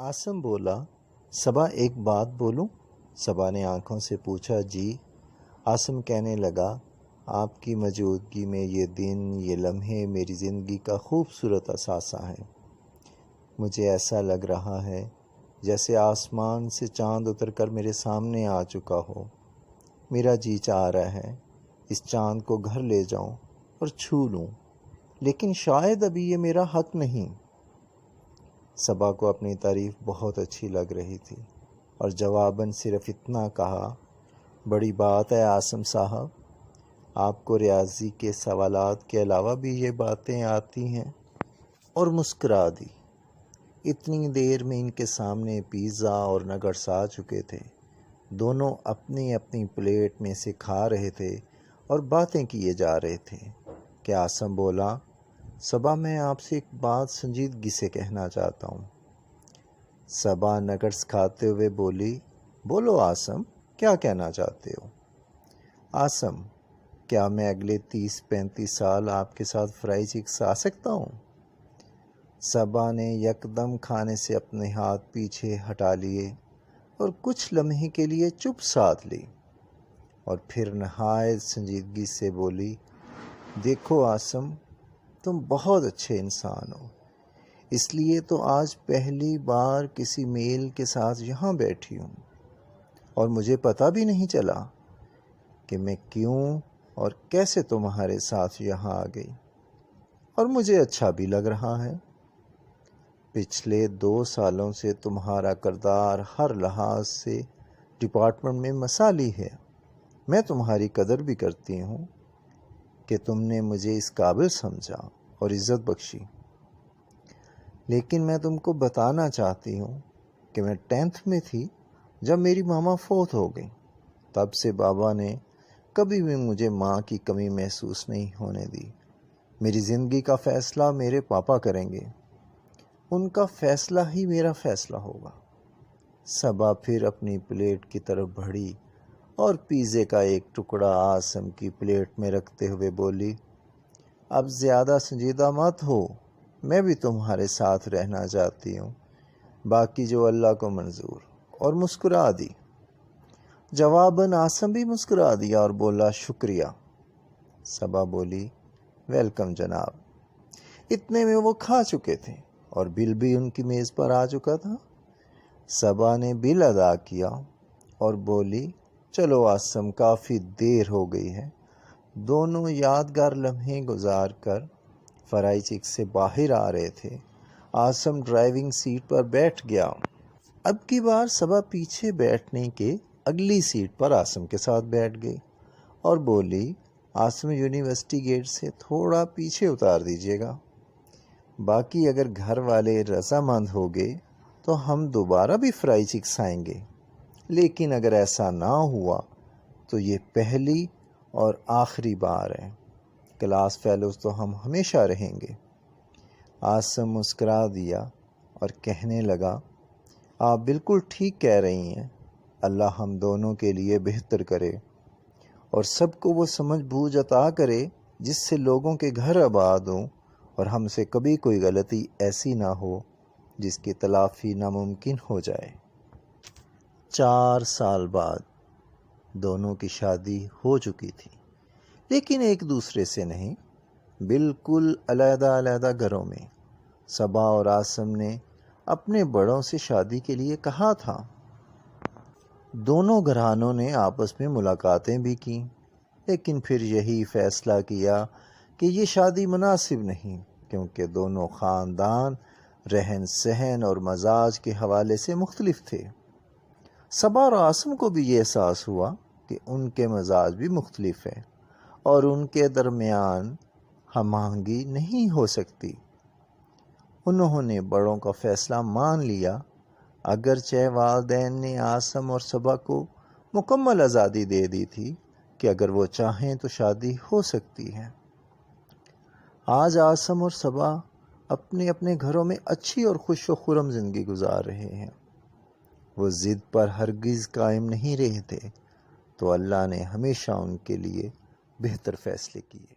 आसम बोला, सबा एक बात बोलूं? सबा ने आंखों से पूछा, जी। आसम कहने लगा, आपकी मौजूदगी में ये दिन, ये लम्हे मेरी ज़िंदगी का खूबसूरत असासा है। मुझे ऐसा लग रहा है जैसे आसमान से चाँद उतर कर मेरे सामने आ चुका हो। मेरा जी चाह रहा है इस चाँद को घर ले जाऊं और छू लूं, लेकिन शायद अभी ये मेरा हक नहीं। सबा को अपनी तारीफ़ बहुत अच्छी लग रही थी और जवाबन सिर्फ इतना कहा, बड़ी बात है आसम साहब, आपको रियाजी के सवालात के अलावा भी ये बातें आती हैं। और मुस्कुरा दी। इतनी देर में इनके सामने पिज़्ज़ा और नगट्स आ चुके थे। दोनों अपनी अपनी प्लेट में से खा रहे थे और बातें किए जा रहे थे कि आसम बोला, सबा मैं आपसे एक बात संजीदगी से कहना चाहता हूँ। सबा नगट्स खाते हुए बोली, बोलो आसम, क्या कहना चाहते हो? आसम, क्या मैं अगले 30-35 साल आपके साथ फ्राई चिक्स आ सकता हूँ? सबा ने यकदम खाने से अपने हाथ पीछे हटा लिए और कुछ लम्हे के लिए चुप साध ली और फिर नहायत संजीदगी से बोली, देखो आसम, तुम बहुत अच्छे इंसान हो, इसलिए तो आज पहली बार किसी मेल के साथ यहाँ बैठी हूँ और मुझे पता भी नहीं चला कि मैं क्यों और कैसे तुम्हारे साथ यहाँ आ गई, और मुझे अच्छा भी लग रहा है। पिछले 2 सालों से तुम्हारा किरदार हर लिहाज से डिपार्टमेंट में मसाली है। मैं तुम्हारी कदर भी करती हूँ कि तुमने मुझे इस काबिल समझा और इज़्ज़त बख्शी, लेकिन मैं तुमको बताना चाहती हूँ कि मैं 10th में थी जब मेरी मामा फौत हो गई। तब से बाबा ने कभी भी मुझे माँ की कमी महसूस नहीं होने दी। मेरी ज़िंदगी का फ़ैसला मेरे पापा करेंगे, उनका फ़ैसला ही मेरा फ़ैसला होगा। सबा फिर अपनी प्लेट की तरफ बढ़ी और पिज़्ज़े का एक टुकड़ा आसम की प्लेट में रखते हुए बोली, अब ज़्यादा संजीदा मत हो, मैं भी तुम्हारे साथ रहना चाहती हूँ, बाकी जो अल्लाह को मंजूर। और मुस्कुरा दी। जवाबन आसम भी मुस्कुरा दिया और बोला, शुक्रिया। सबा बोली, वेलकम जनाब। इतने में वो खा चुके थे और बिल भी उनकी मेज़ पर आ चुका था। सबा ने बिल अदा किया और बोली, चलो आसम, काफ़ी देर हो गई है। दोनों यादगार लम्हे गुजार कर फ्राई चिक्स से बाहर आ रहे थे। आसम ड्राइविंग सीट पर बैठ गया। अब की बार सबा पीछे बैठने के अगली सीट पर आसम के साथ बैठ गई और बोली, आसम, यूनिवर्सिटी गेट से थोड़ा पीछे उतार दीजिएगा। बाकी अगर घर वाले रज़ामंद हो गए तो हम दोबारा भी फ्राई चिक्स आएंगे, लेकिन अगर ऐसा ना हुआ तो ये पहली और आखिरी बार है। क्लास फेलोज तो हम हमेशा रहेंगे। आसम मुस्कुरा दिया और कहने लगा, आप बिल्कुल ठीक कह रही हैं, अल्लाह हम दोनों के लिए बेहतर करे और सबको वो समझ बूझ अता करे जिससे लोगों के घर आबाद हों और हमसे कभी कोई गलती ऐसी ना हो जिसकी तलाफ़ी नामुमकिन हो जाए। 4 साल बाद दोनों की शादी हो चुकी थी, लेकिन एक दूसरे से नहीं, बिल्कुल अलग-अलग घरों में। सबा और आसम ने अपने बड़ों से शादी के लिए कहा था। दोनों घरानों ने आपस में मुलाकातें भी की, लेकिन फिर यही फ़ैसला किया कि ये शादी मुनासिब नहीं, क्योंकि दोनों ख़ानदान रहन सहन और मजाज के हवाले से मुख्तलिफ थे। सबा और आसम को भी ये एहसास हुआ कि उनके मजाज भी मुख्तलिफ है और उनके दरमियान हम आहंगी नहीं हो सकती। उन्होंने बड़ों का फ़ैसला मान लिया, अगरचे वालिदैन ने आसम और सबा को मुकम्मल आज़ादी दे दी थी कि अगर वो चाहें तो शादी हो सकती है। आज आसम और सबा अपने अपने घरों में अच्छी और खुश व खुर्रम ज़िंदगी गुजार रहे हैं। वो ज़िद पर हरगिज़ कायम नहीं रहे थे, तो अल्लाह ने हमेशा उनके लिए बेहतर फ़ैसले किए।